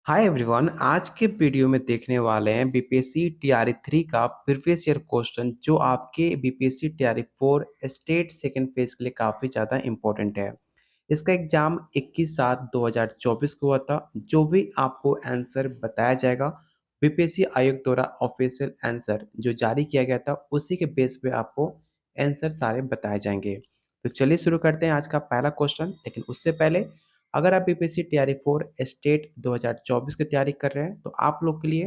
Hi everyone. आज के video में देखने वाले हैं बीपीएससी टीआरई 3 का प्रीवियस ईयर क्वेश्चन जो आपके BPSC TRE 4 state second phase के लिए काफ़ी ज़्यादा इंपॉर्टेंट है। इसका एग्जाम 21/7/2024 को हुआ था। जो भी आपको आंसर बताया जाएगा बीपीएससी आयोग द्वारा ऑफिशियल आंसर जो जारी किया गया था उसी के बेस पे आपको आंसर सारे बताए जाएंगे। तो चलिए शुरू करते हैं आज का पहला क्वेश्चन। लेकिन उससे पहले अगर आप बीपीएससी टीआरई 4 स्टेट 2024 की तैयारी कर रहे हैं तो आप लोग के लिए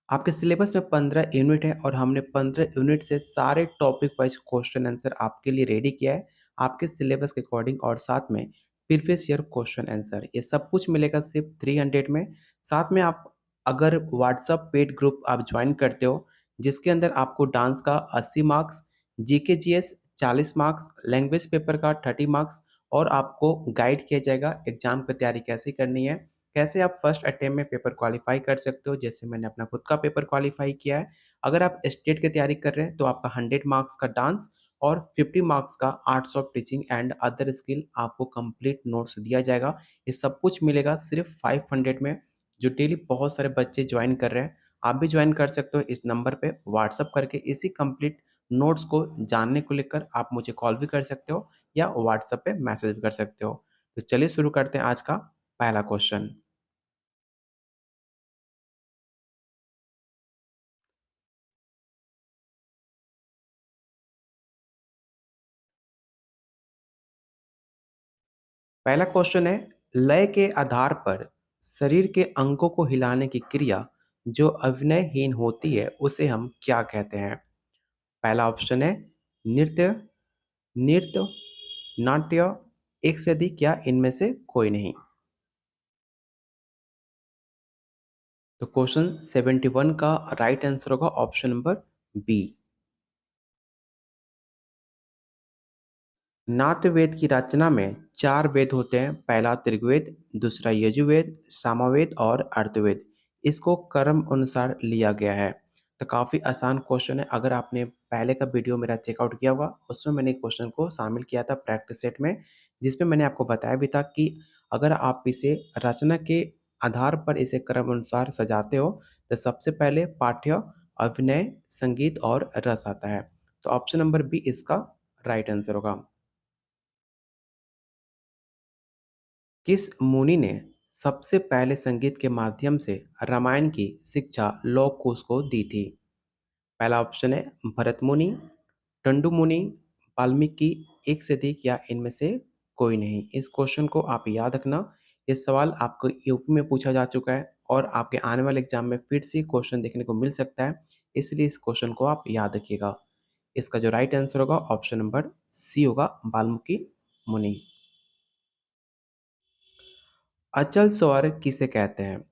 आपके सिलेबस में 15 यूनिट है और हमने 15 यूनिट से सारे टॉपिक वाइज क्वेश्चन आंसर आपके लिए रेडी किया है आपके सिलेबस के अकॉर्डिंग। और साथ में प्रीवियस ईयर क्वेश्चन आंसर ये सब कुछ मिलेगा सिर्फ 300 में। साथ में आप अगर व्हाट्सअप पेड ग्रुप आप ज्वाइन करते हो जिसके अंदर आपको डांस का 80 marks, GK GS 40 marks, language paper का 30 मार्क्स और आपको गाइड किया जाएगा एग्जाम की तैयारी कैसे करनी है, कैसे आप फर्स्ट अटेम्प्ट में पेपर क्वालिफाई कर सकते हो। जैसे मैंने अपना खुद का पेपर क्वालिफाई किया है। अगर आप स्टेट की तैयारी कर रहे हैं तो आपका 100 मार्क्स का डांस और 50 मार्क्स का arts of teaching and other skill आपको कंप्लीट नोट्स दिया जाएगा। ये सब कुछ मिलेगा सिर्फ 500 में जो डेली बहुत सारे बच्चे ज्वाइन कर रहे हैं। आप भी ज्वाइन कर सकते हो इस नंबर पे व्हाट्सअप करके। इसी कंप्लीट नोट्स को जानने को लेकर आप मुझे कॉल भी कर सकते हो या व्हाट्सएप पे मैसेज भी कर सकते हो। तो चलिए शुरू करते हैं आज का पहला क्वेश्चन। पहला क्वेश्चन है, लय के आधार पर शरीर के अंगों को हिलाने की क्रिया जो अभिनयहीन होती है उसे हम क्या कहते हैं। पहला ऑप्शन है नृत्य, नृत्य, नाट्य, एक से अधिक या इनमें से कोई नहीं। तो क्वेश्चन 71 का राइट आंसर होगा ऑप्शन नंबर बी। नाट्य वेद की रचना में 4 वेद होते हैं। पहला ऋग्वेद, दूसरा यजुर्वेद, सामवेद और अर्थवेद। इसको क्रम अनुसार लिया गया है। तो काफ़ी आसान क्वेश्चन है। अगर आपने पहले का वीडियो मेरा चेकआउट किया होगा उसमें मैंने क्वेश्चन को शामिल किया था प्रैक्टिस सेट में, जिसमें मैंने आपको बताया भी था कि अगर आप इसे रचना के आधार पर इसे क्रम अनुसार सजाते हो तो सबसे पहले पाठ्य, अभिनय, संगीत और रस आता है। तो ऑप्शन नंबर बी इसका राइट आंसर होगा। किस मुनि ने सबसे पहले संगीत के माध्यम से रामायण की शिक्षा लौह कुश को दी थी। पहला ऑप्शन है भरत मुनि, टंडु मुनि, वाल्मीकि, एक से अधिक या इनमें से कोई नहीं। इस क्वेश्चन को आप याद रखना। ये सवाल आपको यूपी में पूछा जा चुका है और आपके आने वाले एग्जाम में फिर से क्वेश्चन देखने को मिल सकता है, इसलिए इस क्वेश्चन को आप याद रखिएगा। इसका जो राइट आंसर होगा ऑप्शन नंबर सी होगा, वाल्मीकि मुनि। अचल स्वर किसे कहते हैं?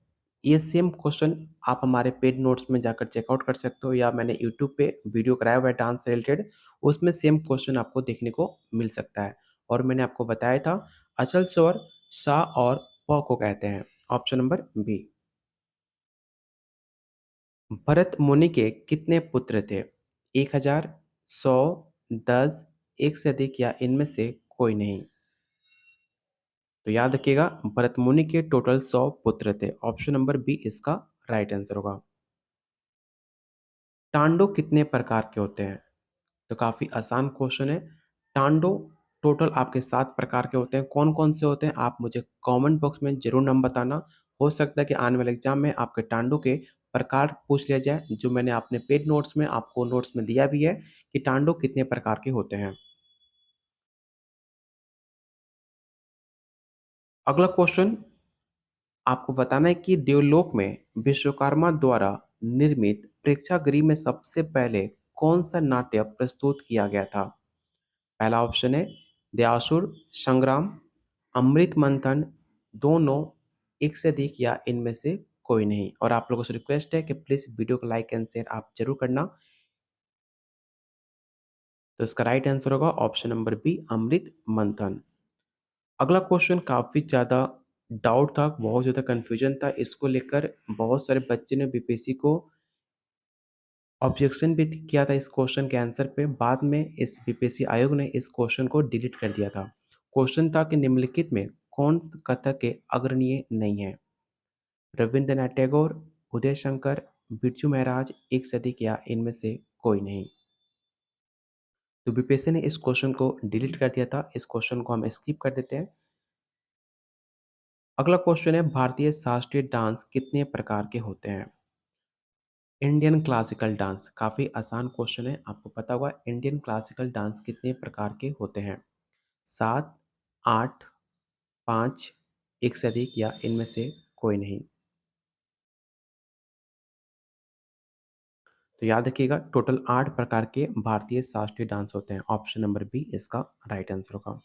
ये सेम क्वेश्चन आप हमारे पेड नोट्स में जाकर चेकआउट कर सकते हो या मैंने यूट्यूब पे वीडियो कराया हुआ है डांस से रिलेटेड, उसमें सेम क्वेश्चन आपको देखने को मिल सकता है। और मैंने आपको बताया था अचल स्वर सा और प को कहते हैं। Option number B. भरत मुनि के कितने पुत्र थे? 1000, 100, 10, एक से अधिक या इनमें से कोई नहीं। तो याद रखिएगा भरत मुनि के टोटल 100 पुत्र थे। ऑप्शन नंबर बी इसका राइट आंसर होगा। टांडो कितने प्रकार के होते हैं? तो काफ़ी आसान क्वेश्चन है। टांडो टोटल आपके 7 प्रकार के होते हैं। कौन-कौन से होते हैं आप मुझे कमेंट बॉक्स में ज़रूर नाम बताना। हो सकता है कि आने वाले एग्जाम में आपके टांडो के प्रकार पूछ लिया जाए, जो मैंने अपने पेड नोट्स में आपको नोट्स में दिया भी है कि टांडो कितने प्रकार के होते हैं। अगला क्वेश्चन आपको बताना है कि देवलोक में विश्वकर्मा द्वारा निर्मित प्रेक्षागृह में सबसे पहले कौन सा नाट्य प्रस्तुत किया गया था। पहला ऑप्शन है दयासुर संग्राम, अमृत मंथन, दोनों, एक से अधिक या इनमें से कोई नहीं। और आप लोगों से रिक्वेस्ट है कि प्लीज वीडियो को लाइक एंड शेयर आप जरूर करना। तो इसका राइट आंसर होगा ऑप्शन नंबर बी, अमृत मंथन। अगला क्वेश्चन काफ़ी ज़्यादा डाउट था, बहुत ज़्यादा कन्फ्यूजन था इसको लेकर। बहुत सारे बच्चे ने बीपीएससी को ऑब्जेक्शन भी किया था इस क्वेश्चन के आंसर पे। बाद में इस बीपीएससी आयोग ने इस क्वेश्चन को डिलीट कर दिया था। क्वेश्चन था कि निम्नलिखित में कौन कथक के अग्रणीय नहीं है। रविंद्रनाथ टैगोर, उदय शंकर, बिरजू महाराज, एक सदी या इनमें से कोई नहीं। तो बीपीएससी ने इस क्वेश्चन को डिलीट कर दिया था, इस क्वेश्चन को हम स्किप कर देते हैं। अगला क्वेश्चन है, भारतीय शास्त्रीय डांस कितने प्रकार के होते हैं? इंडियन क्लासिकल डांस, काफ़ी आसान क्वेश्चन है, आपको पता होगा इंडियन क्लासिकल डांस कितने प्रकार के होते हैं? 7, 8, 5, एक से अधिक या इनमें से कोई नहीं। तो याद रखिएगा टोटल 8 प्रकार के भारतीय शास्त्रीय डांस होते हैं। ऑप्शन नंबर बी इसका राइट आंसर होगा।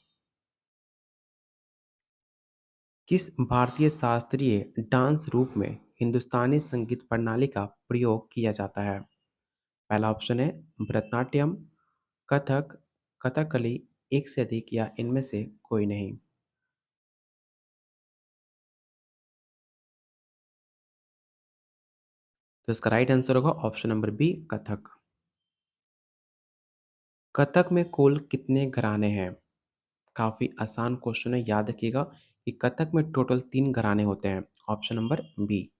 किस भारतीय शास्त्रीय डांस रूप में हिंदुस्तानी संगीत प्रणाली का प्रयोग किया जाता है? पहला ऑप्शन है भरतनाट्यम, कथक, कथकली, एक से अधिक या इनमें से कोई नहीं। तो इसका राइट आंसर होगा option number B Kathak. Kathak में कुल कितने घराने हैं? काफ़ी आसान क्वेश्चन है, याद रखिएगा कि कथक में टोटल 3 घराने होते हैं। Option number B.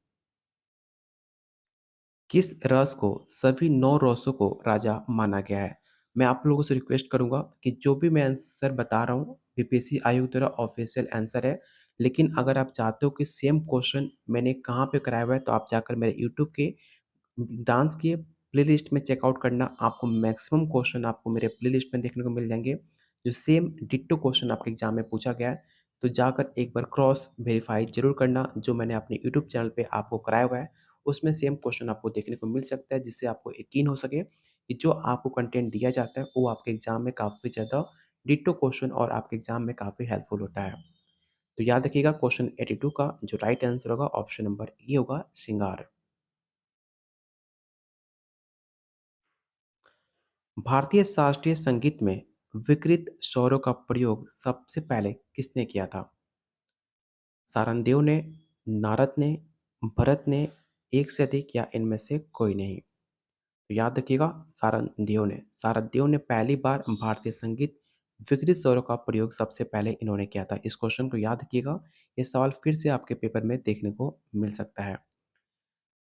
किस रस को सभी 9 रसों को राजा माना गया है? मैं आप लोगों से रिक्वेस्ट करूँगा कि जो भी मैं आंसर बता रहा हूँ, बीपीएससी आयोग द्वारा ऑफ़िशियल आंसर है। लेकिन अगर आप चाहते हो कि सेम क्वेश्चन मैंने कहाँ पे कराया हुआ है, तो आप जाकर मेरे यूट्यूब के डांस के प्लेलिस्ट में चेकआउट करना, आपको मैक्सिमम क्वेश्चन आपको मेरे प्लेलिस्ट में देखने को मिल जाएँगे, जो सेम डिट्टो क्वेश्चन आपके एग्ज़ाम में पूछा गया है। तो जाकर एक बार क्रॉस वेरीफ़ाई ज़रूर करना, जो मैंने अपने यूट्यूब चैनल पे आपको कराया हुआ है, उसमें सेम क्वेश्चन आपको देखने को मिल सकता है, जिससे आपको यकीन हो सके कि जो आपको कंटेंट दिया जाता है, वो आपके एग्ज़ाम में काफ़ी ज़्यादा डिट्टो क्वेश्चन और आपके एग्ज़ाम में काफ़ी हेल्पफुल होता है। तो याद रखिएगा क्वेश्चन 82 का जो राइट आंसर होगा ऑप्शन नंबर ए होगा श्रृंगार। भारतीय शास्त्रीय संगीत में विकृत स्वरों का प्रयोग सबसे पहले किसने किया था? सारनदेव ने, नारद ने, भरत ने, एक से अधिक या इनमें से कोई नहीं। तो याद रखिएगा सारनदेव ने पहली बार भारतीय संगीत विकृत स्वरों का प्रयोग सबसे पहले इन्होंने किया था। इस क्वेश्चन को याद रखिएगा, ये सवाल फिर से आपके पेपर में देखने को मिल सकता है।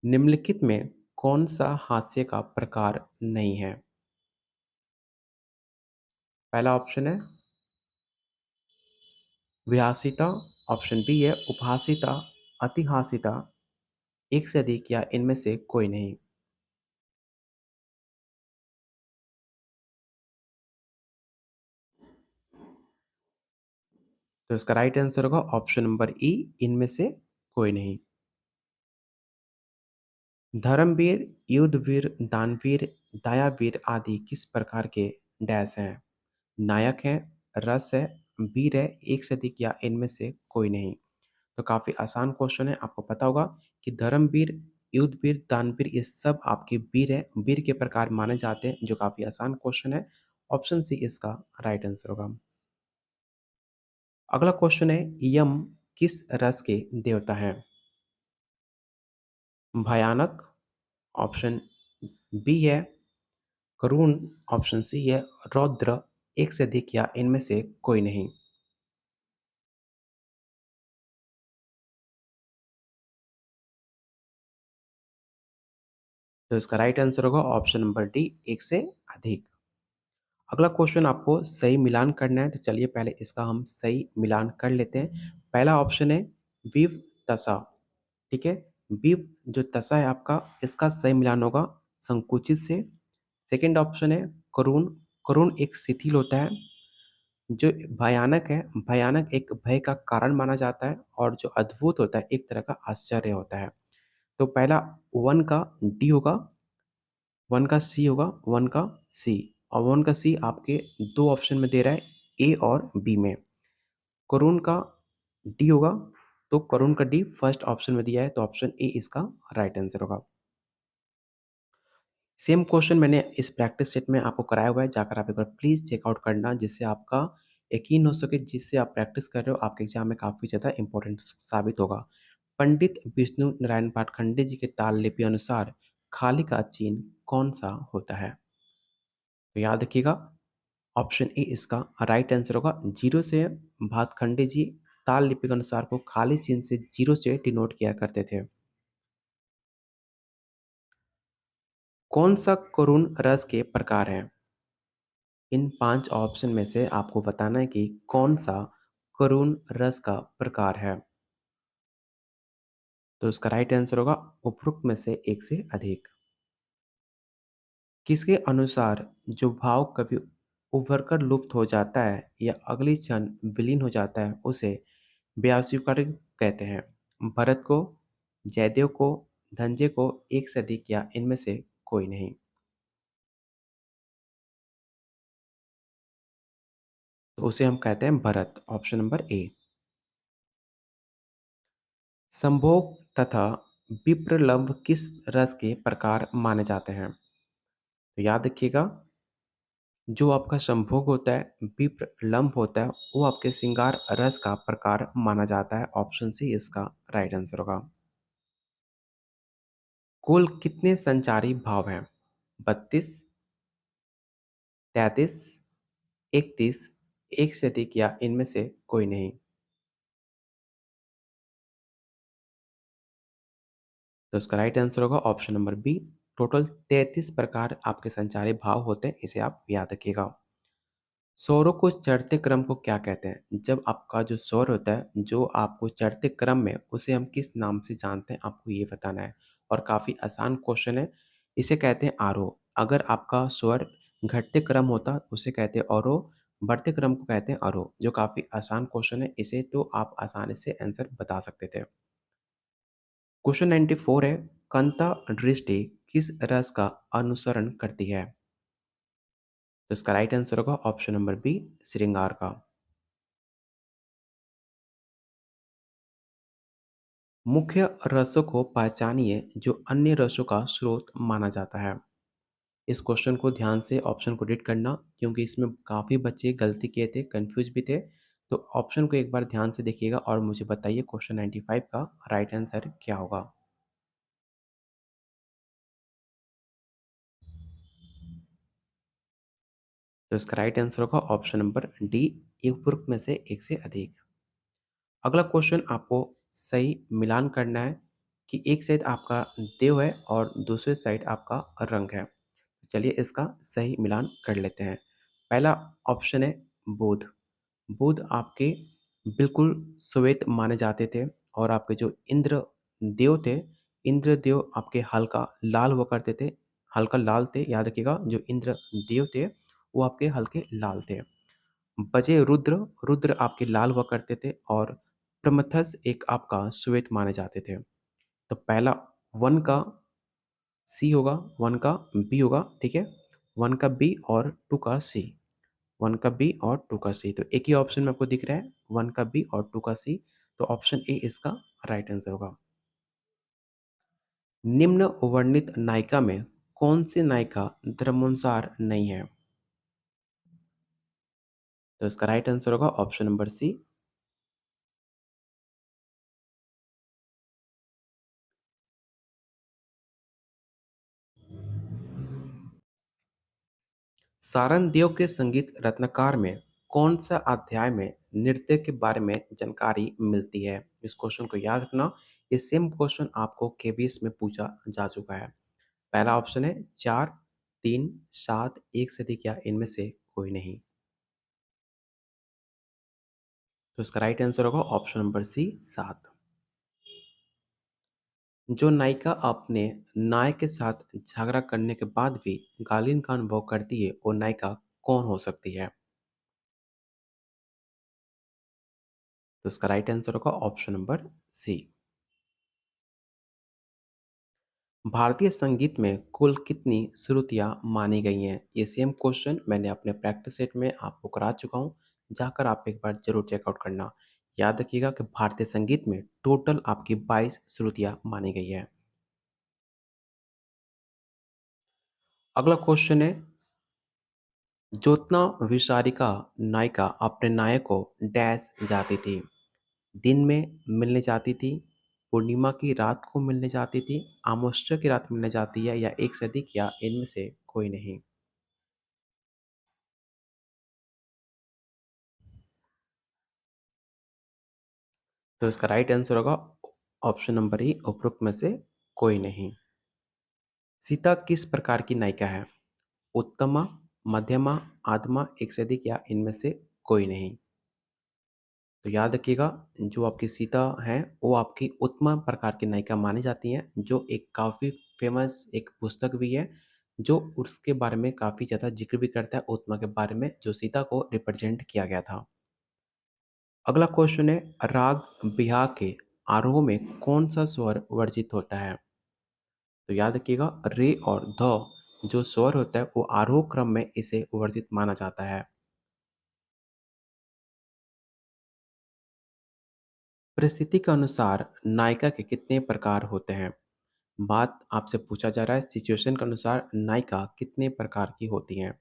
निम्नलिखित में कौन सा हास्य का प्रकार नहीं है? पहला ऑप्शन है विहासिता, ऑप्शन बी है उपहासिता, अतिहासिता, एक से अधिक या इनमें से कोई नहीं। तो इसका राइट आंसर होगा ऑप्शन नंबर ई, इनमें से कोई नहीं। धर्मवीर, युद्धवीर, दानवीर, दयावीर आदि किस प्रकार के डैश हैं? नायक हैं, रस है, वीर है, एक से अधिक या इनमें से कोई नहीं। तो काफ़ी आसान क्वेश्चन है, आपको पता होगा कि धर्मवीर, युद्धवीर, दानवीर ये सब आपके वीर हैं, वीर के प्रकार माने जाते हैं, जो काफ़ी आसान क्वेश्चन है। ऑप्शन सी इसका राइट आंसर होगा। अगला क्वेश्चन है, यम किस रस के देवता हैं? भयानक, ऑप्शन बी है करुण, ऑप्शन सी है रौद्र, एक से अधिक या इनमें से कोई नहीं। तो इसका राइट आंसर होगा ऑप्शन नंबर डी, एक से अधिक। अगला क्वेश्चन आपको सही मिलान करना है, तो चलिए पहले इसका हम सही मिलान कर लेते हैं। पहला ऑप्शन है विव तसा, ठीक है? विव जो तसा है आपका, इसका सही मिलान होगा संकुचित से। सेकंड ऑप्शन है करुण, करुण एक शिथिल होता है। जो भयानक है, भयानक एक भय का कारण माना जाता है, और जो अद्भुत होता है, एक तरह का आश्चर्य होता है। तो पहला 1 का डी होगा, 1 का सी होगा, 1 का सी, और 1 का सी आपके 2 ऑप्शन में दे रहा है, ए और बी में। करुण का डी होगा, तो करुण का डी फर्स्ट ऑप्शन में दिया है, तो ऑप्शन ए इसका राइट आंसर होगा। सेम क्वेश्चन मैंने इस प्रैक्टिस सेट में आपको कराया हुआ है, जाकर आप एक बार प्लीज़ चेकआउट करना, जिससे आपका यकीन हो सके, जिससे आप प्रैक्टिस कर रहे हो, आपके एग्ज़ाम में काफ़ी ज़्यादा इम्पोर्टेंट साबित होगा। पंडित विष्णु नारायण पाटखंडे जी के ताल लिपि अनुसार खाली का चिन्ह कौन-सा होता है? तो याद रखिएगा ऑप्शन ए इसका राइट आंसर होगा। 0 से भातखंडे जी, ताल लिपि के अनुसार को खाली चिन्ह से 0 से डिनोट किया करते थे। कौन-सा करुण रस के प्रकार है? इन 5 ऑप्शन में से आपको बताना है कि कौन-सा करुण रस का प्रकार है। तो इसका राइट आंसर होगा उपरोक्त में से एक से अधिक। किसके अनुसार जो भाव कभी उभरकर लुप्त हो जाता है या अगली क्षण विलीन हो जाता है, उसे व्यावसायिकरण कहते हैं? भरत को, जयदेव को, धनंजय को, एक से अधिक या इनमें से कोई नहीं? तो उसे हम कहते हैं भरत, ऑप्शन नंबर ए। संभोग तथा विप्रलंभ किस रस के प्रकार माने जाते हैं? तो याद रखिएगा, जो आपका संभोग होता है, विप्रलंभ होता है, वो आपके श्रृंगार रस का प्रकार माना जाता है। ऑप्शन सी इसका राइट आंसर होगा। कुल कितने संचारी भाव हैं? 32, 33, 31, एक से अधिक या इनमें से कोई नहीं? तो इसका राइट आंसर होगा ऑप्शन नंबर बी। टोटल 33 प्रकार आपके संचारी भाव होते हैं, इसे आप याद रखिएगा। स्वरों को चढ़ते क्रम को क्या कहते हैं? जब आपका जो स्वर होता है, जो आपको चढ़ते क्रम में, उसे हम किस नाम से जानते हैं, आपको ये बताना है। और काफ़ी आसान क्वेश्चन है। इसे कहते हैं आरोह। अगर आपका स्वर घटते क्रम होता, उसे कहते हैं अवरोह, बढ़ते क्रम को कहते हैं आरोह। जो काफ़ी आसान क्वेश्चन है, इसे तो आप आसानी से आंसर बता सकते थे। क्वेश्चन 94 है, कांता दृष्टि किस रस का अनुसरण करती है? तो इसका राइट आंसर होगा ऑप्शन नंबर बी, श्रृंगार का। मुख्य रसों को पहचानिए जो अन्य रसों का स्रोत माना जाता है। इस क्वेश्चन को ध्यान से ऑप्शन को रीड करना, क्योंकि इसमें काफ़ी बच्चे गलती किए थे, कंफ्यूज भी थे। तो ऑप्शन को एक बार ध्यान से देखिएगा और मुझे बताइए क्वेश्चन 95 का राइट आंसर क्या होगा। तो इसका राइट आंसर होगा ऑप्शन नंबर डी, उपरोक्त में से एक से अधिक। अगला क्वेश्चन आपको सही मिलान करना है कि एक साइड आपका देव है और दूसरे साइड आपका रंग है। चलिए इसका सही मिलान कर लेते हैं। पहला ऑप्शन है बुध। बुध आपके बिल्कुल श्वेत माने जाते थे और आपके जो इंद्र देव थे, इंद्र देव आपके हल्का लाल हुआ करते थे, हल्का लाल थे। याद रखिएगा, जो इंद्र देव थे वो आपके हल्के लाल थे। बचे रुद्र, रुद्र आपके लाल हुआ करते थे और प्रमथस एक आपका श्वेत माने जाते थे। तो पहला 1 का सी होगा, 1 का बी होगा, ठीक है? 1 का बी और 2 का सी। 1 का बी और 2 का सी। तो एक ही ऑप्शन में आपको दिख रहा है, 1 का बी और 2 का सी। तो ऑप्शन ए इसका राइट आंसर होगा। निम्न वर्णित नायिका में कौन सी नायिका धर्मानुसार नहीं है? तो इसका राइट आंसर होगा ऑप्शन नंबर सी। सारनदेव के संगीत रत्नाकर में कौन सा अध्याय में नृत्य के बारे में जानकारी मिलती है? इस क्वेश्चन को याद रखना। ये सेम क्वेश्चन आपको केबीएस में पूछा जा चुका है। पहला ऑप्शन है 4, 3, 7, एक से अधिक या इनमें से कोई नहीं? तो इसका राइट आंसर होगा ऑप्शन नंबर सी, 7। जो नायिका अपने नायक के साथ झगड़ा करने के बाद भी गालिन का अनुभव करती है, वो नायिका कौन हो सकती है? तो इसका राइट आंसर होगा ऑप्शन नंबर सी। भारतीय संगीत में कुल कितनी श्रुतियाँ मानी गई हैं? ये सेम क्वेश्चन मैंने अपने प्रैक्टिस सेट में आपको करा चुका हूँ, जाकर आप एक बार ज़रूर चेकआउट करना। याद रखिएगा कि भारतीय संगीत में टोटल आपकी 22 श्रुतियाँ मानी गई है। अगला क्वेश्चन है, ज्योत्ना विसारिका नायिका अपने नायक को डैश जाती थी? दिन में मिलने जाती थी, पूर्णिमा की रात को मिलने जाती थी, अमावस्या की रात मिलने जाती है या एक से अधिक या इनमें से कोई नहीं? तो इसका राइट आंसर होगा ऑप्शन नंबर ई, उपरोक्त में से कोई नहीं। सीता किस प्रकार की नायिका है? उत्तमा, मध्यमा, आधमा, एक से अधिक या इनमें से कोई नहीं। तो याद रखिएगा, जो आपकी सीता हैं, वो आपकी उत्तम प्रकार की नायिका मानी जाती हैं, जो एक काफ़ी फ़ेमस एक पुस्तक भी है, जो उसके बारे में काफ़ी ज़्यादा ज़िक्र भी करता है, उत्तमा के बारे में, जो सीता को रिप्रेज़ेंट किया गया था। अगला क्वेश्चन है, राग बिहार के आरोह में कौन-सा स्वर वर्जित होता है? तो याद रखिएगा, रे और ध जो स्वर होता है, वो आरोह क्रम में इसे वर्जित माना जाता है। परिस्थिति के अनुसार नायिका के कितने प्रकार होते हैं? बात आपसे पूछा जा रहा है, सिचुएशन के अनुसार नायिका कितने प्रकार की होती हैं?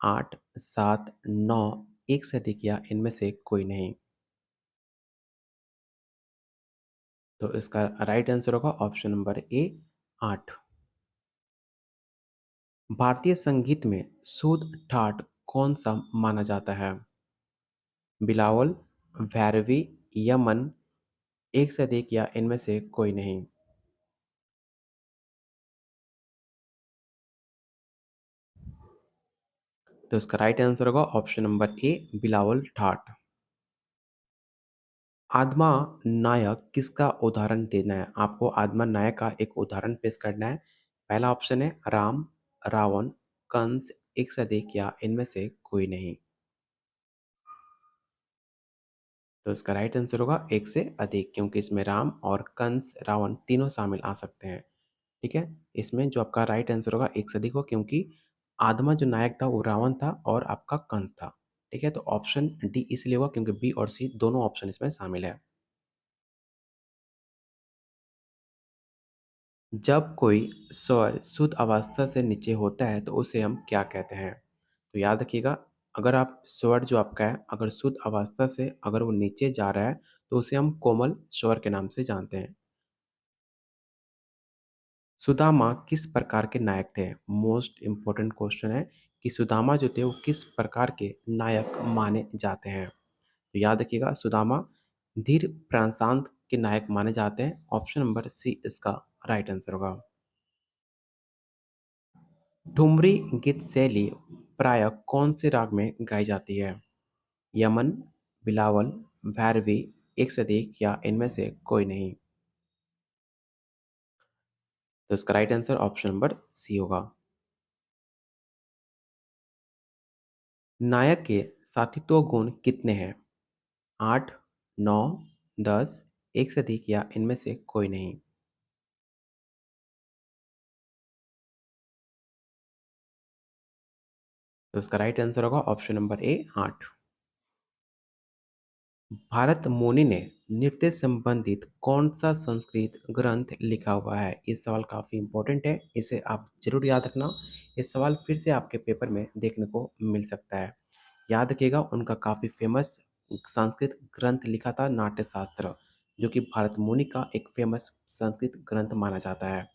8, 7, 9, एक से अधिक या इनमें से कोई नहीं। तो इसका राइट आंसर होगा ऑप्शन नंबर ए, 8। भारतीय संगीत में शुद्ध ठाट कौन-सा माना जाता है? बिलावल, भैरवी, यमन, एक से अधिक या इनमें से कोई नहीं। तो इसका राइट आंसर होगा ऑप्शन नंबर ए, बिलावल ठाट। आत्मा नायक किसका उदाहरण देना है? आपको आत्मा नायक का एक उदाहरण पेश करना है। पहला ऑप्शन है राम, रावण, कंस, एक से अधिक या इनमें से कोई नहीं। तो इसका राइट आंसर होगा एक से अधिक, क्योंकि इसमें राम और कंस, रावण तीनों शामिल आ सकते हैं। ठीक है? इसमें जो आपका राइट आंसर होगा एक से अधिक हो, क्योंकि आदमा जो नायक था वो रावण था और आपका कंस था। ठीक है? तो ऑप्शन डी इसलिए होगा क्योंकि बी और सी दोनों ऑप्शन इसमें शामिल है। जब कोई स्वर शुद्ध अवस्था से नीचे होता है तो उसे हम क्या कहते हैं? तो याद रखिएगा, अगर आप स्वर जो आपका है अगर शुद्ध अवस्था से अगर वो नीचे जा रहा है तो उसे हम कोमल स्वर के नाम से जानते हैं। सुदामा किस प्रकार के नायक थे? मोस्ट इम्पोर्टेंट क्वेश्चन है कि सुदामा जो थे वो किस प्रकार के नायक माने जाते हैं? तो याद रखिएगा, सुदामा धीर प्रांतांत के नायक माने जाते हैं। ऑप्शन नंबर सी इसका राइट आंसर होगा। ठुमरी गीत शैली प्रायः कौन से राग में गाई जाती है? यमन, बिलावल, भैरवी, एक से अधिक या इनमें से कोई नहीं। तो इसका right answer option number C होगा। नायक के साथित्व गुण कितने हैं? 8, 9, 10, एक से अधिक या इनमें से कोई नहीं। तो इसका राइट आंसर होगा ऑप्शन नंबर ए, 8। भारत मुनि ने नृत्य से संबंधित कौन-सा संस्कृत ग्रंथ लिखा हुआ है? ये सवाल काफ़ी इम्पोर्टेंट है, इसे आप ज़रूर याद रखना। ये सवाल फिर से आपके पेपर में देखने को मिल सकता है। याद रखिएगा, उनका काफ़ी फ़ेमस संस्कृत ग्रंथ लिखा था नाट्यशास्त्र, जो कि भारत मुनि का एक फ़ेमस संस्कृत ग्रंथ माना जाता है।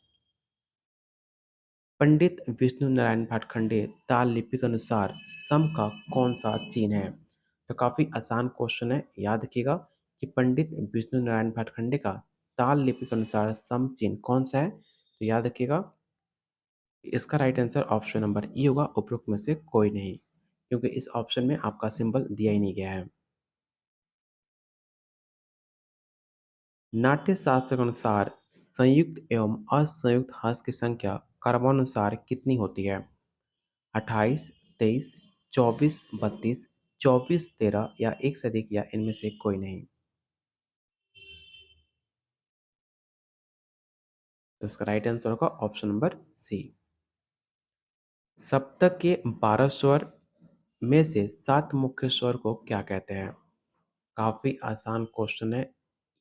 पंडित विष्णु नारायण भाटखंडे ताल लिपि के अनुसार सम का कौन-सा चिन्ह है? तो काफ़ी आसान क्वेश्चन है, याद रखिएगा कि पंडित विष्णु नारायण भाटखंडे का ताल लिपि के अनुसार सम चिन्ह कौन-सा है? तो याद रखिएगा, इसका राइट आंसर ऑप्शन नंबर ई होगा, उपरोक्त में से कोई नहीं, क्योंकि इस ऑप्शन में आपका सिंबल दिया ही नहीं गया है। नाट्यशास्त्र के अनुसार संयुक्त एवं असंयुक्त हस्त की संख्या क्रमानुसार कितनी होती है? 28, 23, 24, 32, 24, 13 या एक से अधिक या इनमें से कोई नहीं। तो इसका राइट आंसर होगा ऑप्शन नंबर सी। सप्तक के 12 स्वर में से 7 मुख्य स्वर को क्या कहते हैं? काफ़ी आसान क्वेश्चन है,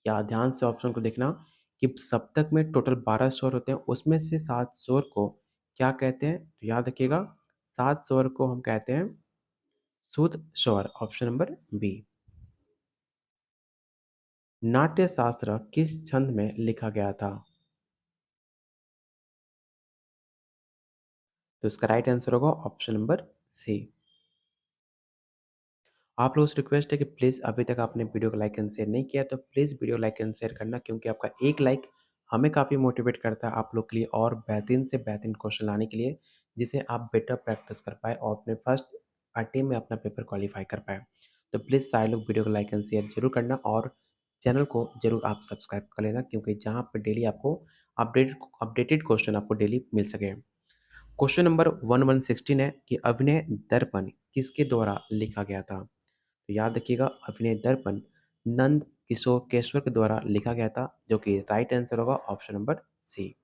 या ध्यान से ऑप्शन को देखना कि सप्तक में टोटल 12 स्वर होते हैं, उसमें से 7 स्वर को क्या कहते हैं? तो याद रखिएगा, 7 स्वर को हम कहते हैं शुद्ध स्वर, ऑप्शन नंबर बी। नाट्यशास्त्र किस छंद में लिखा गया था? तो इसका राइट आंसर होगा ऑप्शन नंबर सी। आप लोगों से रिक्वेस्ट है कि प्लीज़ अभी तक आपने वीडियो को लाइक एंड शेयर नहीं किया तो please video like and share करना, क्योंकि आपका एक लाइक हमें काफ़ी मोटिवेट करता है आप लोग के लिए और बेहतरीन से बेहतरीन क्वेश्चन लाने के लिए, जिसे आप बेटर प्रैक्टिस कर पाएँ और अपने फर्स्ट अटेम्प्ट में अपना पेपर क्वालीफाई कर पाएँ। तो प्लीज़ सारे लोग वीडियो को लाइक एंड शेयर ज़रूर करना और चैनल को ज़रूर आप सब्सक्राइब कर लेना, क्योंकि जहाँ पे डेली आपको अपडेटेड क्वेश्चन आपको डेली मिल सके। क्वेश्चन नंबर 1116 है कि अभिनय दर्पण किसके द्वारा लिखा गया था? तो याद रखिएगा, अभिनय दर्पण नंद किशोर केशवर के द्वारा लिखा गया था, जो कि राइट आंसर होगा ऑप्शन नंबर सी।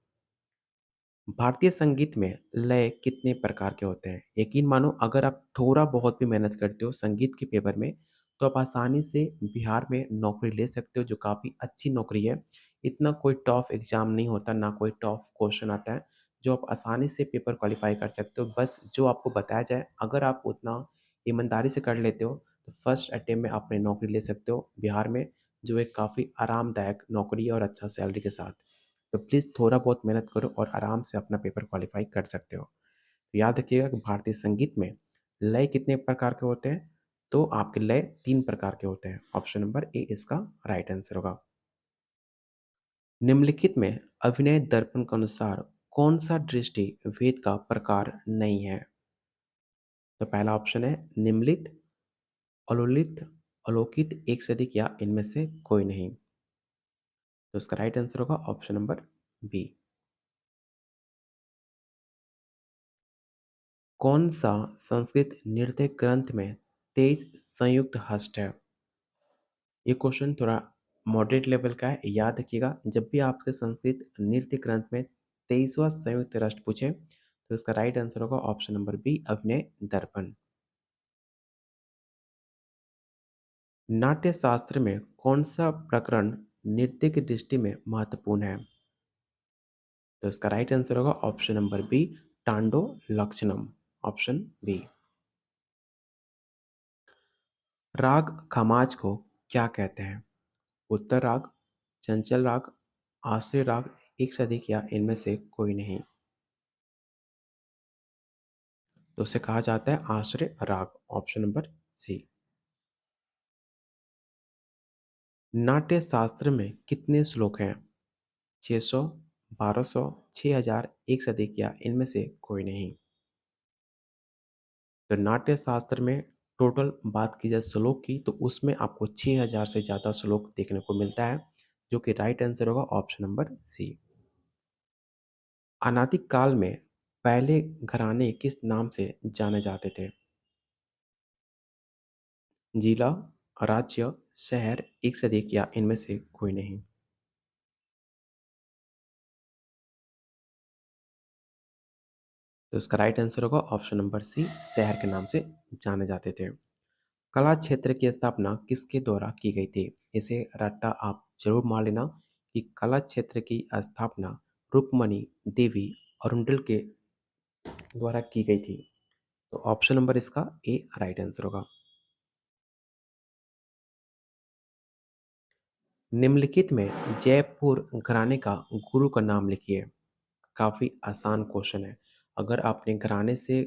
भारतीय संगीत में लय कितने प्रकार के होते हैं? यकीन मानो अगर आप थोड़ा बहुत भी मेहनत करते हो संगीत के पेपर में, तो आप आसानी से बिहार में नौकरी ले सकते हो, जो काफ़ी अच्छी नौकरी है। इतना कोई टफ एग्ज़ाम नहीं होता, ना कोई टफ क्वेश्चन आता है, जो आप आसानी से पेपर क्वालीफाई कर सकते हो। बस जो आपको बताया जाए, अगर आप उतना ईमानदारी से कर लेते हो, तो फर्स्ट अटेम्प्ट में आप अपनी नौकरी ले सकते हो बिहार में, जो एक काफ़ी आरामदायक नौकरी है और अच्छा सैलरी के साथ। तो प्लीज़ थोड़ा बहुत मेहनत करो और आराम से अपना पेपर क्वालीफाई कर सकते हो। तो याद रखिएगा कि भारतीय संगीत में लय कितने प्रकार के होते हैं? तो आपके लय 3 प्रकार के होते हैं। ऑप्शन नंबर ए इसका राइट आंसर होगा। निम्नलिखित में अभिनय दर्पण के अनुसार कौन-सा दृष्टि भेद का प्रकार नहीं है? तो पहला ऑप्शन है निम्नलिखित, अलोलित, अलोकित, एक से अधिक या इनमें से कोई नहीं। तो इसका राइट आंसर होगा ऑप्शन नंबर बी। कौन-सा संस्कृत नृत्य ग्रंथ में 23 संयुक्त हस्त है? ये क्वेश्चन थोड़ा मॉडरेट लेवल का है। याद रखिएगा, जब भी आपसे संस्कृत नृत्य ग्रंथ में 23वां संयुक्त राष्ट्र पूछे, तो इसका राइट आंसर होगा ऑप्शन नंबर बी, अभिनय दर्पण। नाट्य शास्त्र में कौन-सा प्रकरण नृत्य की दृष्टि में महत्वपूर्ण है? तो इसका राइट आंसर होगा ऑप्शन नंबर बी, टांडो लक्षणम। Option B. राग खमाज को क्या कहते हैं? उत्तर राग, चंचल राग, आश्रय राग, एक से अधिक या इनमें से कोई नहीं। तो उसे कहा जाता है आश्रय राग। Option number C. Natya Shastra में कितने श्लोक हैं? 600, 1200, 6000, एक से अधिक या इनमें से कोई नहीं। तो नाट्य शास्त्र में टोटल बात की जाए श्लोक की, तो उसमें आपको 6000 से ज़्यादा श्लोक देखने को मिलता है, जो कि राइट आंसर होगा ऑप्शन नंबर सी। अनादि काल में पहले घराने किस नाम से जाने जाते थे? जिला, राज्य, शहर, एक से अधिक या इनमें से कोई नहीं। तो इसका राइट आंसर होगा ऑप्शन नंबर सी, शहर के नाम से जाने जाते थे। कला क्षेत्र की स्थापना किसके द्वारा की गई थी? इसे रट्टा आप जरूर मान लेना कि कला क्षेत्र की स्थापना रुक्मणी देवी अरुंडल के द्वारा की गई थी। तो ऑप्शन नंबर इसका ए राइट आंसर होगा। निम्नलिखित में जयपुर घराने का गुरु का नाम लिखिए। काफ़ी आसान क्वेश्चन है। अगर आपने घराने से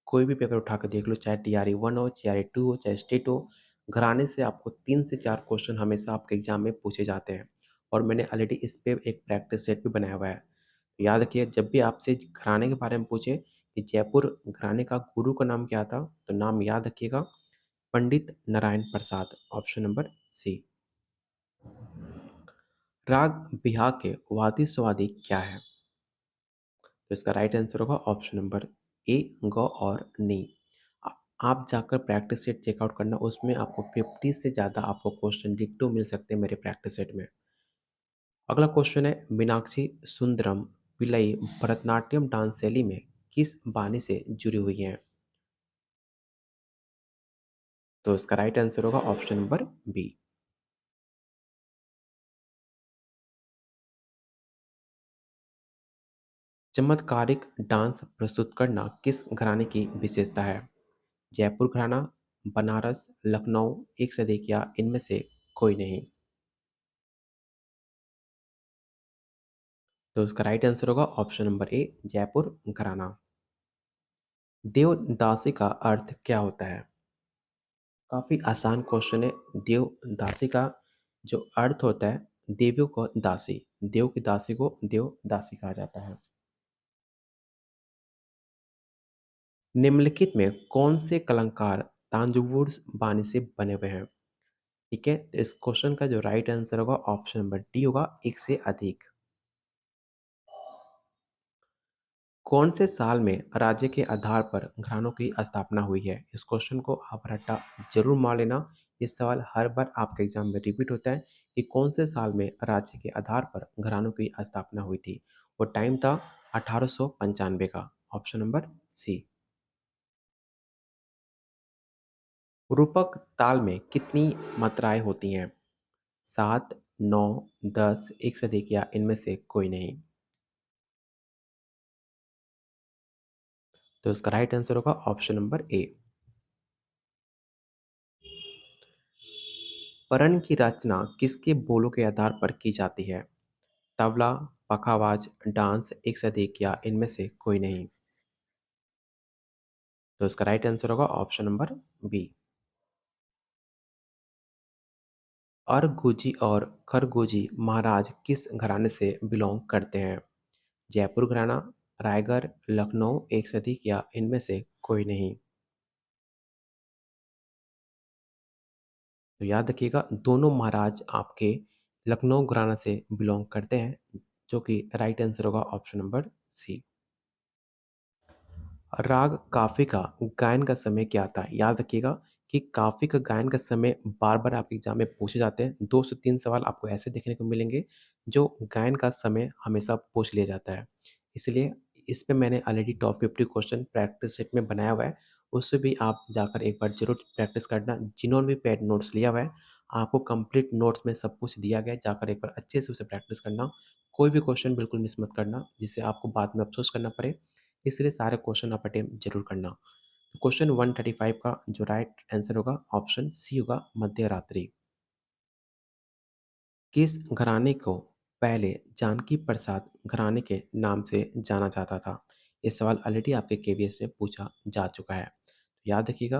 कोई भी पेपर उठा कर देख लो, चाहे टीआरई 1 हो, टीआरई 2 हो, चाहे स्टेट हो, घराने से आपको 3 से 4 क्वेश्चन हमेशा आपके एग्जाम में पूछे जाते हैं और मैंने ऑलरेडी इस पे एक प्रैक्टिस सेट भी बनाया हुआ है। तो याद रखिए, जब भी आपसे घराने के बारे में पूछे कि जयपुर घराने का गुरु का नाम क्या था, तो नाम याद रखिएगा, Pandit Narayan Prasad. Option number C. Raga Bihag के वादी स्वादी क्या है? तो इसका राइट आंसर होगा ऑप्शन नंबर ए, ग और नी। आ- आप जाकर प्रैक्टिस सेट चेकआउट करना, उसमें आपको 50 से ज़्यादा आपको क्वेश्चन डिक्टो मिल सकते हैं मेरे प्रैक्टिस सेट में। अगला क्वेश्चन है, मीनाक्षी सुंदरम पिल्लई भरतनाट्यम डांस शैली में किस बानी से जुड़ी हुई हैं? तो इसका राइट आंसर होगा ऑप्शन नंबर बी। चमत्कारिक डांस प्रस्तुत करना किस घराने की विशेषता है? जयपुर घराना, बनारस, लखनऊ, एक से अधिक या इनमें से कोई नहीं। तो इसका राइट आंसर होगा ऑप्शन नंबर ए, जयपुर घराना। देवदासी का अर्थ क्या होता है? काफ़ी आसान क्वेश्चन है। देवदासी का जो अर्थ होता है, देवियों को दासी, देव की दासी को देवदासी कहा जाता है। निम्नलिखित में कौन से कलंकार तांजवुर बानी से बने हुए हैं? ठीक है, तो इस क्वेश्चन का जो राइट आंसर होगा ऑप्शन नंबर डी होगा, एक से अधिक। कौन से साल में राज्य के आधार पर घरानों की स्थापना हुई है? इस क्वेश्चन को आप रट्टा जरूर मार लेना। ये सवाल हर बार आपके एग्जाम में रिपीट होता है कि कौन से साल में राज्य के आधार पर घरानों की स्थापना हुई थी। वो टाइम था 1895 का, ऑप्शन नंबर सी। रूपक ताल में कितनी मात्राएं होती हैं? 7, 9, 10, एक से अधिक या इनमें से कोई नहीं? तो इसका राइट आंसर होगा ऑप्शन नंबर ए। परण की रचना किसके बोलों के आधार पर की जाती है? तबला, पखावाज, डांस, एक से अधिक या इनमें से कोई नहीं? तो इसका राइट आंसर होगा ऑप्शन नंबर बी। अरगुजी और खरगोजी महाराज किस घराने से बिलोंग करते हैं? जयपुर घराना, रायगढ़, लखनऊ, एक से अधिक या इनमें से कोई नहीं? तो याद रखिएगा, दोनों महाराज आपके लखनऊ घराना से बिलोंग करते हैं, जो कि राइट आंसर होगा ऑप्शन नंबर सी। राग काफ़ी का गायन का समय क्या था? याद रखिएगा कि काफ़ी का गायन का समय बार-बार आपके एग्ज़ाम में पूछे जाते हैं। 2 से 3 सवाल आपको ऐसे देखने को मिलेंगे, जो गायन का समय हमेशा पूछ लिया जाता है। इसलिए इस पे मैंने already top 50 question practice set में बनाया हुआ है, उससे भी आप जाकर एक बार ज़रूर प्रैक्टिस करना। जिन्होंने भी पेड नोट्स लिया हुआ है, आपको कंप्लीट नोट्स में सब कुछ दिया गया है, जाकर एक बार अच्छे से उसे प्रैक्टिस करना। कोई भी क्वेश्चन बिल्कुल मिस मत करना, जिससे आपको बाद में अफ़सोस करना पड़े। इसलिए सारे क्वेश्चन आप अटेम्प्ट ज़रूर करना। तो क्वेश्चन 135 का जो राइट आंसर होगा ऑप्शन सी होगा, मध्य रात्रि। किस घराने को पहले जानकी प्रसाद घराने के नाम से जाना जाता था? ये सवाल ऑलरेडी आपके केवीएस में पूछा जा चुका है। तो याद रखिएगा,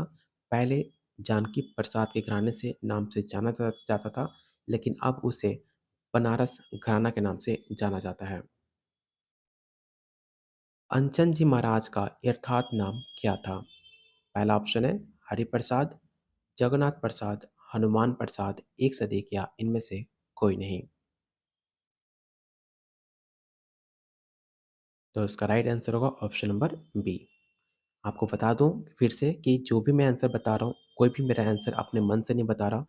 पहले जानकी प्रसाद के घराने से नाम से जाता था, लेकिन अब उसे बनारस घराना के नाम से जाना जाता है। अंचन जी महाराज का यथार्थ नाम क्या था? पहला ऑप्शन है हरिप्रसाद, जगन्नाथ प्रसाद, हनुमान प्रसाद, एक से अधिक या इनमें से कोई नहीं? तो इसका राइट आंसर होगा ऑप्शन नंबर बी। आपको बता दूं फिर से कि जो भी मैं आंसर बता रहा हूँ, कोई भी मेरा आंसर अपने मन से नहीं बता रहा।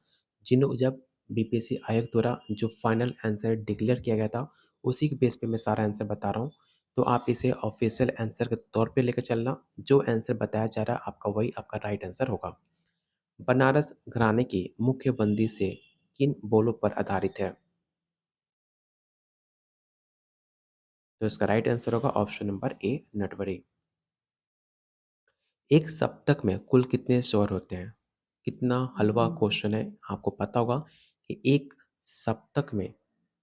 जब बीपीएससी आयोग द्वारा जो फाइनल आंसर डिक्लेयर किया गया था, उसी के बेस पे मैं सारा आंसर बता रहा हूँ। तो आप इसे ऑफिशियल आंसर के तौर पे लेकर चलना। जो आंसर बताया जा रहा है आपका, वही आपका राइट आंसर होगा। बनारस घराने की मुख्य बंदी से किन बोलों पर आधारित है? तो इसका राइट आंसर होगा ऑप्शन नंबर ए, नटवरे। एक सप्तक में कुल कितने स्वर होते हैं? कितना हलवा क्वेश्चन है। आपको पता होगा कि एक सप्तक में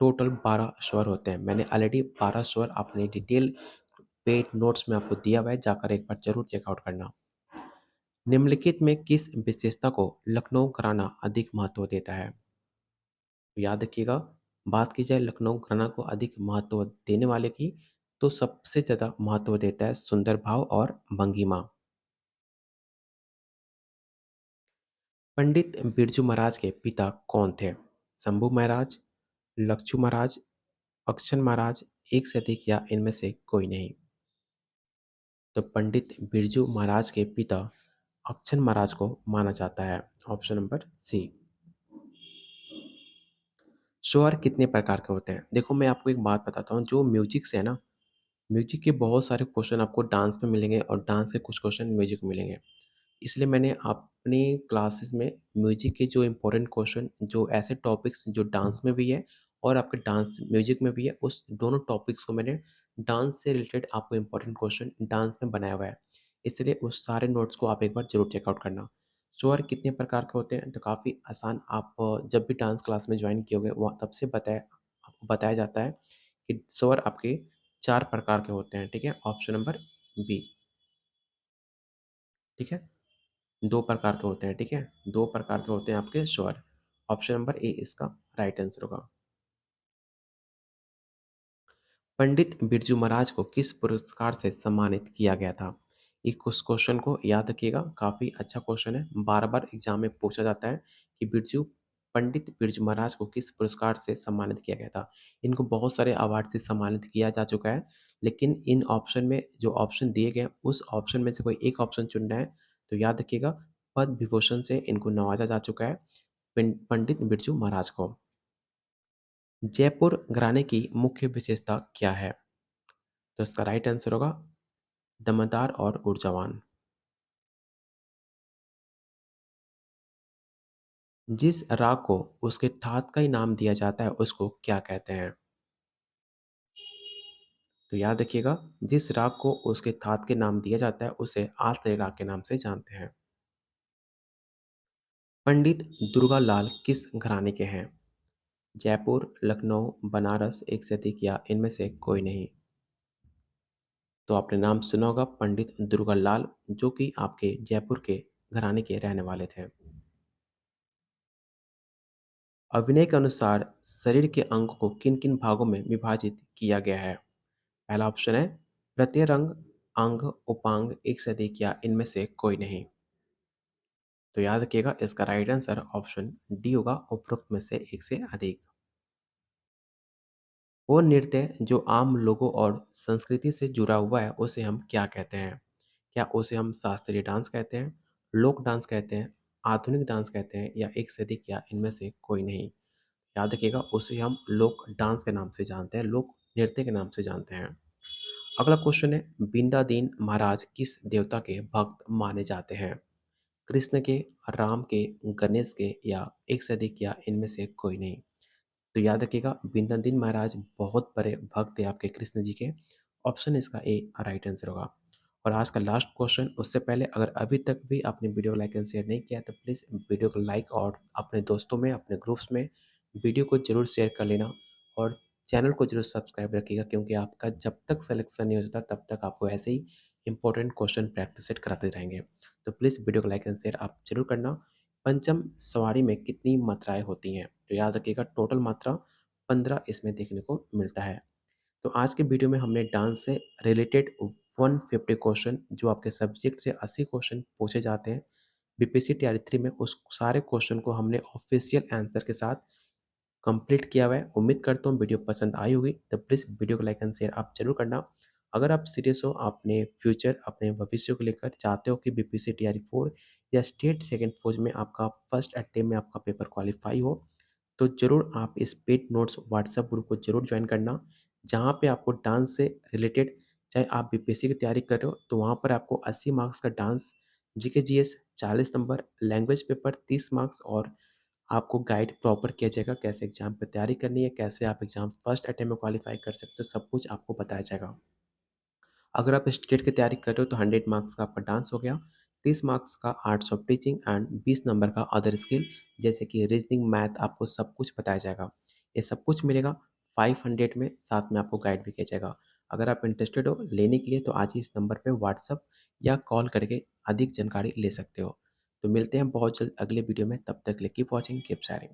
टोटल 12 स्वर होते हैं। मैंने ऑलरेडी 12 स्वर अपने डिटेल पेड नोट्स में आपको दिया हुआ है, जाकर एक बार जरूर चेकआउट करना। निम्नलिखित में किस विशेषता को लखनऊ घराना अधिक महत्व देता है? तो याद रखिएगा, बात की जाए लखनऊ घराना को अधिक महत्व देने वाले की, तो सबसे ज़्यादा महत्व देता है सुंदर भाव और भंगिमा। पंडित बिरजू महाराज के पिता कौन थे? शंभू महाराज, लक्षू महाराज, अक्षन महाराज, एक से अधिक या इनमें से कोई नहीं? तो पंडित बिरजू महाराज के पिता अक्षन महाराज को माना जाता है, ऑप्शन नंबर सी। स्वर कितने प्रकार के होते हैं? देखो, मैं आपको एक बात बताता हूँ, जो म्यूजिक से है ना, म्यूजिक के बहुत सारे क्वेश्चन आपको डांस में मिलेंगे और डांस के कुछ क्वेश्चन म्यूजिक में मिलेंगे। इसलिए मैंने अपनी क्लासेस में म्यूजिक के जो इम्पोर्टेंट क्वेश्चन, जो ऐसे टॉपिक्स जो डांस में भी है और आपके डांस म्यूजिक में भी है, उस दोनों टॉपिक्स को मैंने डांस से रिलेटेड आपको इम्पोर्टेंट क्वेश्चन डांस में बनाया हुआ है। इसलिए उस सारे नोट्स को आप एक बार जरूर चेकआउट करना। स्वर कितने प्रकार के होते हैं? तो काफ़ी आसान, आप जब भी डांस क्लास में ज्वाइन किए होंगे, वहाँ तब से आपको बताया जाता है कि स्वर आपके 4 प्रकार के होते हैं, ठीक है? ऑप्शन नंबर बी, ठीक है? 2 प्रकार के होते हैं, ठीक है? 2 प्रकार के होते हैं आपके स्वर। ऑप्शन नंबर ए इसका राइट आंसर होगा। पंडित बिरजू महाराज को किस पुरस्कार से सम्मानित किया गया था? इस क्वेश्चन को याद रखिएगा, काफ़ी अच्छा क्वेश्चन है। बार-बार एग्ज़ाम में पूछा जाता है कि पंडित बिरजू महाराज को किस पुरस्कार से सम्मानित किया गया था? इनको बहुत सारे अवार्ड से सम्मानित किया जा चुका है, लेकिन इन ऑप्शन में जो ऑप्शन दिए गए हैं, उस ऑप्शन में से कोई एक ऑप्शन चुनना है। तो याद रखिएगा, पद्म विभूषण से इनको नवाजा जा चुका है पंडित बिरजू महाराज को। जयपुर घराने की मुख्य विशेषता क्या है? तो इसका राइट आंसर होगा दमदार और ऊर्जावान। जिस राग को उसके थाट का ही नाम दिया जाता है उसको क्या कहते हैं? तो याद रखिएगा, जिस राग को उसके थाट के नाम दिया जाता है उसे आश्रय राग के नाम से जानते हैं। पंडित दुर्गालाल किस घराने के हैं? जयपुर, लखनऊ, बनारस, एक से अधिक या इनमें से कोई नहीं? तो आपने नाम सुना होगा पंडित दुर्गालाल, जो कि आपके जयपुर के घराने के रहने वाले थे। अभिनय के अनुसार शरीर के अंग को किन-किन भागों में विभाजित किया गया है? पहला ऑप्शन है प्रत्यंग अंग, उपांग, एक से अधिक या इनमें से कोई नहीं। तो याद रखिएगा, इसका राइट आंसर ऑप्शन डी होगा, उपरोक्त में से एक से अधिक। वो नृत्य जो आम लोगों और संस्कृति से जुड़ा हुआ है उसे हम क्या कहते हैं? क्या उसे हम शास्त्रीय डांस कहते हैं, लोक डांस कहते हैं, आधुनिक डांस कहते हैं या एक से अधिक या इनमें से कोई नहीं? याद रखिएगा, उसे हम लोक डांस के नाम से जानते हैं, लोक नृत्य के नाम से जानते हैं। अगला क्वेश्चन है, बिंदादीन महाराज किस देवता के भक्त माने जाते हैं? कृष्ण के, राम के, गणेश के या एक से अधिक या इनमें से कोई नहीं? तो याद रखिएगा, बिंदादीन महाराज बहुत बड़े भक्त थे आपके कृष्ण जी के। ऑप्शन इसका ए राइट आंसर होगा। और आज का लास्ट क्वेश्चन, उससे पहले अगर अभी तक भी आपने वीडियो को लाइक एंड शेयर नहीं किया तो प्लीज़ वीडियो को लाइक और अपने दोस्तों में, अपने ग्रुप्स में वीडियो को ज़रूर शेयर कर लेना और चैनल को ज़रूर सब्सक्राइब रखिएगा, क्योंकि आपका जब तक सिलेक्शन नहीं हो जाता तब तक आपको ऐसे ही इंपॉर्टेंट क्वेश्चन प्रैक्टिस सेट कराते रहेंगे। तो प्लीज़ वीडियो को लाइक एंड शेयर आप ज़रूर करना। पंचम सवारी में कितनी मात्राएँ होती हैं? तो याद रखिएगा, टोटल मात्रा 15 इसमें देखने को मिलता है। तो आज के वीडियो में हमने डांस से रिलेटेड 150 क्वेश्चन, जो आपके सब्जेक्ट से 80 क्वेश्चन पूछे जाते हैं बीपीएससी टीआरई 3 में, उस सारे क्वेश्चन को हमने ऑफिशियल आंसर के साथ कंप्लीट किया हुआ है। उम्मीद करता हूँ वीडियो पसंद आई होगी, तो प्लीज़ वीडियो को लाइक एंड शेयर आप ज़रूर करना। अगर आप सीरियस हो, अपने फ्यूचर, अपने भविष्य को लेकर चाहते हो कि बीपीएससी टीआरई 4 या स्टेट सेकंड फौज में आपका फर्स्ट अटेम्प्ट में आपका पेपर क्वालिफाई हो, तो ज़रूर आप इस पेड नोट्स व्हाट्सएप ग्रुप को ज़रूर ज्वाइन करना, जहाँ पे आपको डांस से रिलेटेड, चाहे आप बीपीएससी की तैयारी कर रहे हो, तो वहाँ पर आपको 80 मार्क्स का dance, GK GS 40 number, language paper 30 marks और आपको गाइड प्रॉपर किया जाएगा, कैसे एग्ज़ाम पे तैयारी करनी है, कैसे आप एग्ज़ाम फर्स्ट अटेम्प्ट में क्वालिफ़ाई कर सकते हो, सब कुछ आपको बताया जाएगा। अगर आप स्टेट की तैयारी कर रहे हो तो 100 मार्क्स का आपका डांस हो गया, 30 मार्क्स का arts of teaching and 20 number का अदर स्किल, जैसे कि रीजनिंग, मैथ, आपको सब कुछ बताया जाएगा। ये सब कुछ मिलेगा 500 में, साथ में आपको गाइड भी किया जाएगा। अगर आप इंटरेस्टेड हो लेने के लिए तो आज ही इस नंबर पे व्हाट्सएप या कॉल करके अधिक जानकारी ले सकते हो। तो मिलते हैं बहुत जल्द अगले वीडियो में, तब तक के लिए कीप वॉचिंग, कीप शेयरिंग।